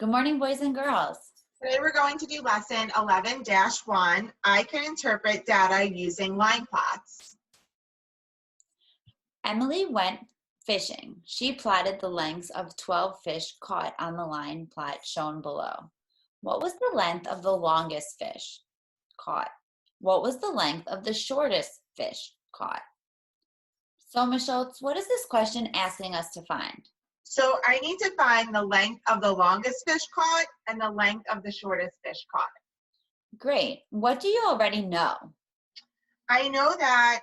Good morning, boys and girls. Today we're going to do lesson 11-1. I can interpret data using line plots. Emily went fishing. She plotted the lengths of 12 fish caught on the line plot shown below. What was the length of the longest fish caught? What was the length of the shortest fish caught? So, Ms. Schultz, what is this question asking us to find? So I need to find the length of the longest fish caught and the length of the shortest fish caught. Great. What do you already know? I know that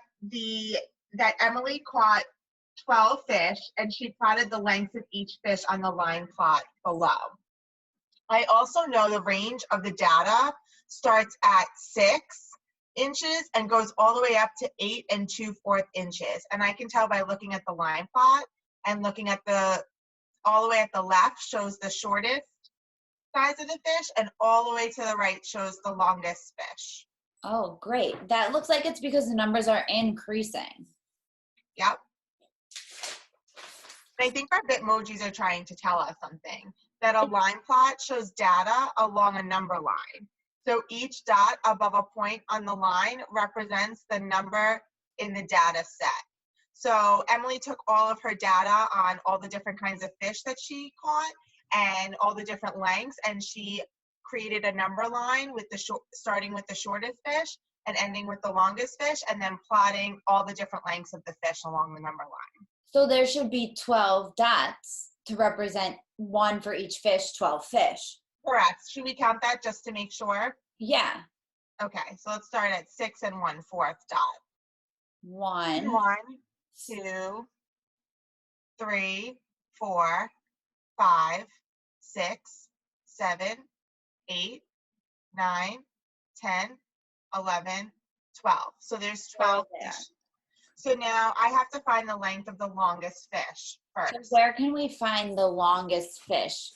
Emily caught 12 fish and she plotted the lengths of each fish on the line plot below. I also know the range of the data starts at 6 inches and goes all the way up to 8 2/4 inches. And I can tell by looking at the line plot and looking at all the way at the left shows the shortest size of the fish, and all the way to the right shows the longest fish. Oh, great. That looks like it's because the numbers are increasing. Yep. I think our Bitmojis are trying to tell us something, that a line plot shows data along a number line. So each dot above a point on the line represents the number in the data set. So Emily took all of her data on all the different kinds of fish that she caught and all the different lengths, and she created a number line with starting with the shortest fish and ending with the longest fish, and then plotting all the different lengths of the fish along the number line. So there should be 12 dots to represent one for each fish, 12 fish. Correct. Should we count that just to make sure? Yeah. Okay, so let's start at 6 1/4 dot. 1, 2, 3, 4, 5, 6, 7, 8, 9, 10, 11, 12. So there's 12 there. fish. So now I have to find the length of the longest fish first. So where can we find the longest fish?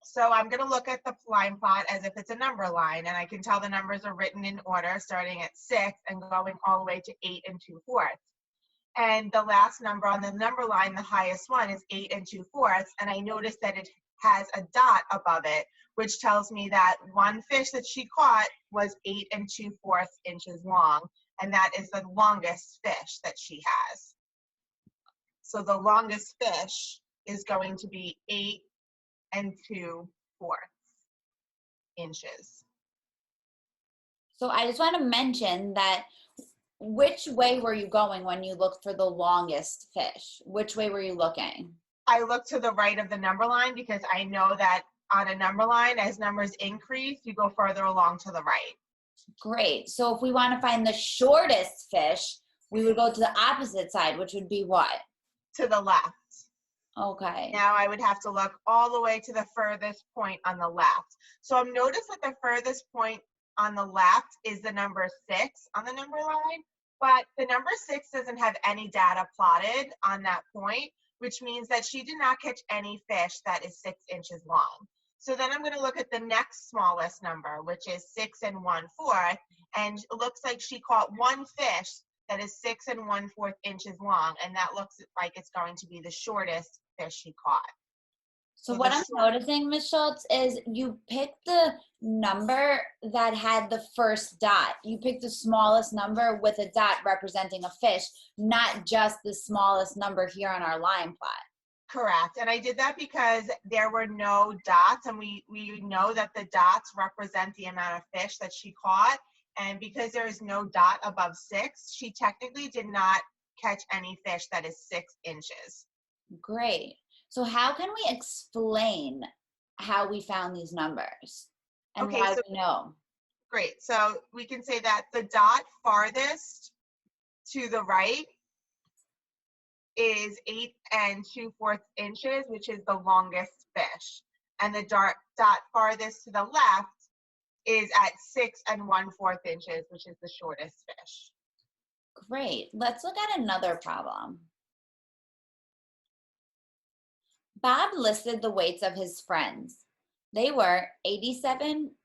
So I'm going to look at the line plot as if it's a number line, and I can tell the numbers are written in order starting at 6 and going all the way to 8 2/4. And the last number on the number line, the highest one, is 8 2/4, and I noticed that it has a dot above it, which tells me that one fish that she caught was 8 2/4 inches long, and that is the longest fish that she has. So the longest fish is going to be 8 2/4 inches. So I just want to mention that which way were you going when you looked for the longest fish? Which way were you looking? I look to the right of the number line because I know that on a number line, as numbers increase, you go further along to the right. Great. So if we want to find the shortest fish, we would go to the opposite side, which would be what? To the left. Okay. Now I would have to look all the way to the furthest point on the left. So notice that the furthest point on the left is the number 6 on the number line, but the number 6 doesn't have any data plotted on that point, which means that she did not catch any fish that is 6 inches long. So then I'm going to look at the next smallest number, which is 6 1/4, and it looks like she caught one fish that is 6 1/4 inches long, and that looks like it's going to be the shortest fish she caught. So what I'm noticing, Ms. Schultz, is you picked the number that had the first dot. You picked the smallest number with a dot representing a fish, not just the smallest number here on our line plot. Correct. And I did that because there were no dots, and we know that the dots represent the amount of fish that she caught. And because there is no dot above 6, she technically did not catch any fish that is 6 inches. Great. So how can we explain how we found these numbers and why we know? Great. So we can say that the dot farthest to the right is 8 2/4 inches, which is the longest fish. And the dot farthest to the left is at 6 1/4 inches, which is the shortest fish. Great. Let's look at another problem. Bob listed the weights of his friends. They were 87,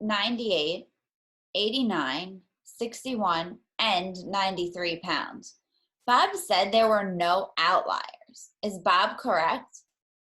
98, 89, 61, and 93 pounds. Bob said there were no outliers. Is Bob correct?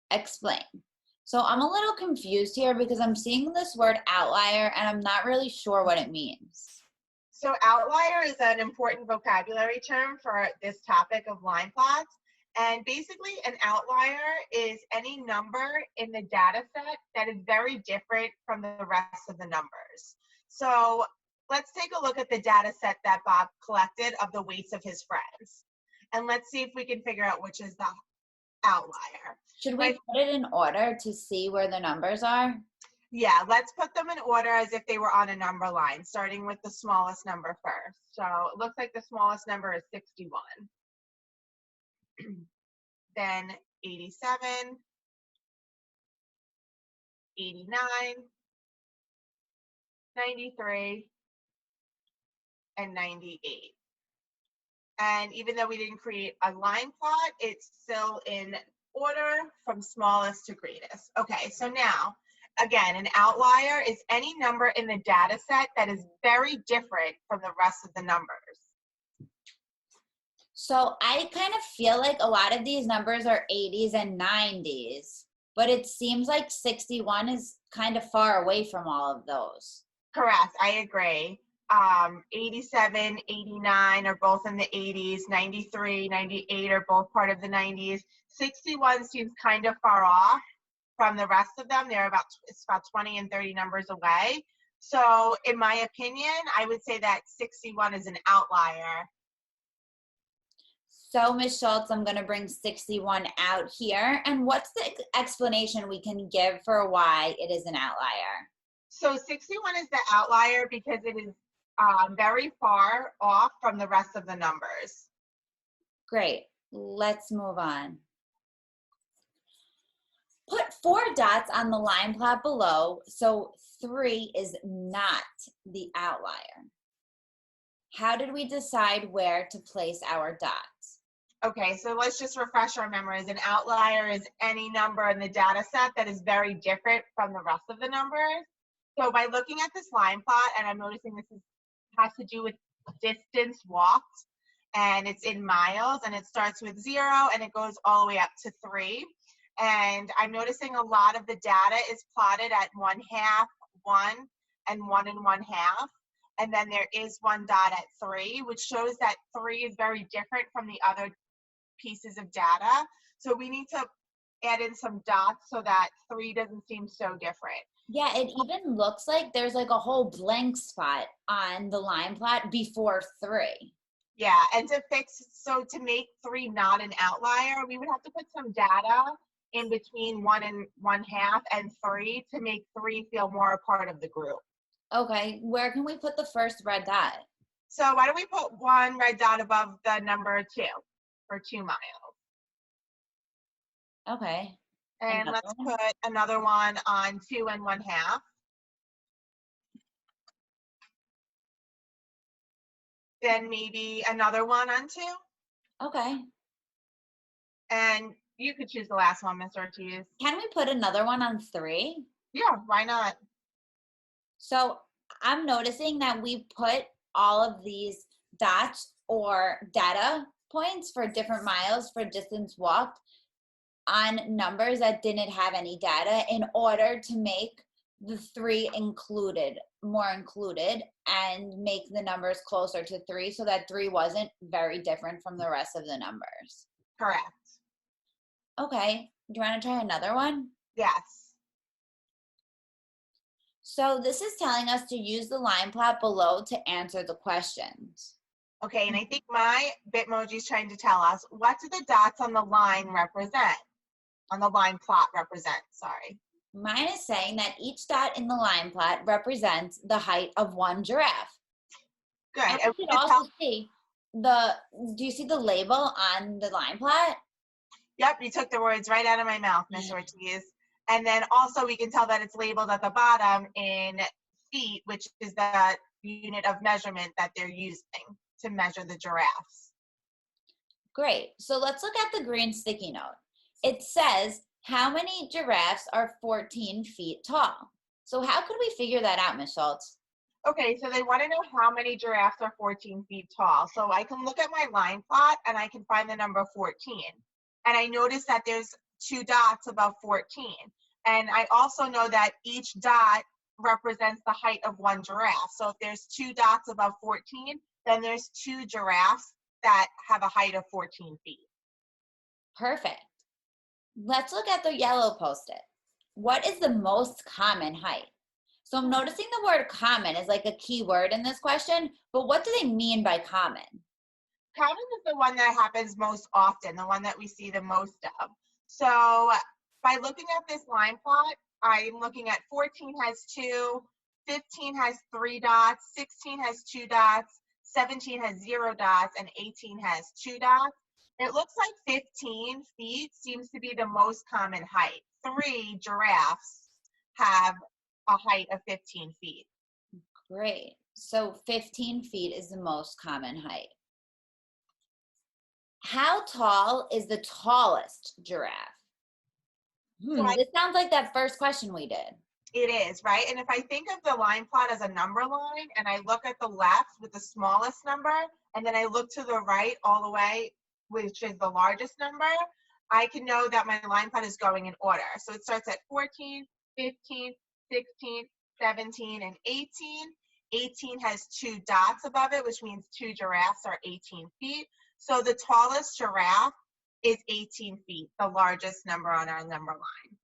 Explain. So I'm a little confused here because I'm seeing this word outlier and I'm not really sure what it means. So outlier is an important vocabulary term for this topic of line plots. And basically an outlier is any number in the data set that is very different from the rest of the numbers. So let's take a look at the data set that Bob collected of the weights of his friends. And let's see if we can figure out which is the outlier. Should we put it in order to see where the numbers are? Yeah, let's put them in order as if they were on a number line, starting with the smallest number first. So it looks like the smallest number is 61. Then 87, 89, 93, and 98. And even though we didn't create a line plot, it's still in order from smallest to greatest. Okay, so now, again, an outlier is any number in the data set that is very different from the rest of the numbers. So I kind of feel like a lot of these numbers are 80s and 90s, but it seems like 61 is kind of far away from all of those. Correct, I agree. 87, 89 are both in the 80s, 93, 98 are both part of the 90s. 61 seems kind of far off from the rest of them. It's about 20 and 30 numbers away. So in my opinion, I would say that 61 is an outlier. So Ms. Schultz, I'm going to bring 61 out here. And what's the explanation we can give for why it is an outlier? So 61 is the outlier because it is very far off from the rest of the numbers. Great. Let's move on. Put 4 dots on the line plot below, so 3 is not the outlier. How did we decide where to place our dots? Okay, so let's just refresh our memories. An outlier is any number in the data set that is very different from the rest of the numbers. So by looking at this line plot, and I'm noticing this has to do with distance walked, and it's in miles, and it starts with 0 and it goes all the way up to 3. And I'm noticing a lot of the data is plotted at 1/2, 1, and 1 1/2. And then there is 1 dot at 3, which shows that 3 is very different from the other pieces of data. So we need to add in some dots so that 3 doesn't seem so different. Yeah, it even looks like there's like a whole blank spot on the line plot before 3. Yeah, and to make 3 not an outlier, we would have to put some data in between 1 1/2 and 3 to make 3 feel more a part of the group. Okay, where can we put the first red dot? So why don't we put 1 red dot above the number 2 for 2 miles? Okay. And let's put another one on 2 1/2. Then maybe another one on 2. Okay. And you could choose the last one, Ms. Ortiz. Can we put another one on 3? Yeah, why not? So I'm noticing that we put all of these dots or data points for different miles for distance walked on numbers that didn't have any data in order to make the 3 more included, and make the numbers closer to 3 so that 3 wasn't very different from the rest of the numbers. Correct. Okay, do you want to try another one? Yes. So this is telling us to use the line plot below to answer the questions. Okay, and I think my Bitmoji is trying to tell us, what do the dots on the line represent? On the line plot represent, sorry. Mine is saying that each dot in the line plot represents the height of 1 giraffe. Good. And we can also see do you see the label on the line plot? Yep, you took the words right out of my mouth, Ms. Ortiz. And then also we can tell that it's labeled at the bottom in feet, which is the unit of measurement that they're using to measure the giraffes. Great. So let's look at the green sticky note. It says, how many giraffes are 14 feet tall? So how could we figure that out, Ms. Schultz? Okay, so they want to know how many giraffes are 14 feet tall. So I can look at my line plot and I can find the number 14. And I notice that there's 2 dots above 14. And I also know that each dot represents the height of one giraffe. So if there's 2 dots above 14, then there's 2 giraffes that have a height of 14 feet. Perfect. Let's look at the yellow post-it. What is the most common height? So I'm noticing the word common is like a key word in this question, but what do they mean by common? Common is the one that happens most often, the one that we see the most of. So by looking at this line plot, I'm looking at 14 has 2, 15 has 3 dots, 16 has 2 dots, 17 has 0 dots, and 18 has 2 dots. It looks like 15 feet seems to be the most common height. 3 giraffes have a height of 15 feet. Great. So 15 feet is the most common height. How tall is the tallest giraffe? So This sounds like that first question we did. it is, right? And if I think of the line plot as a number line and I look at the left with the smallest number, and then I look to the right all the way, which is the largest number, I can know that my line plot is going in order. So it starts at 14, 15, 16, 17, and 18. 18 has 2 dots above it, which means 2 giraffes are 18 feet. So the tallest giraffe is 18 feet, the largest number on our number line.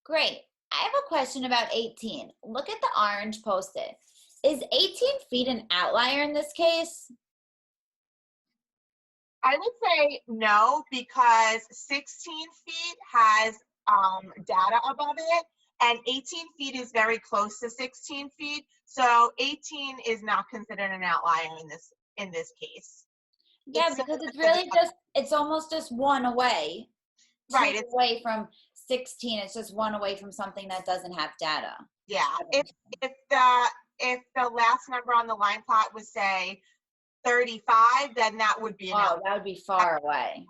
Great. I have a question about 18. Look at the orange post-it. Is 18 feet an outlier in this case? I would say no, because 16 feet has data above it, and 18 feet is very close to 16 feet. So 18 is not considered an outlier in this case. Yeah, because it's really it's almost just one away. Right. It's away from 16. It's just one away from something that doesn't have data. Yeah. If the last number on the line plot was, say, 35, then that would be an outlier. That would be far away.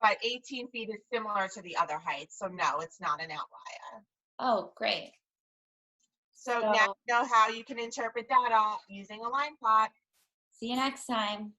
But 18 feet is similar to the other heights, so no, it's not an outlier. Oh, great. So now you know how you can interpret data using a line plot. See you next time.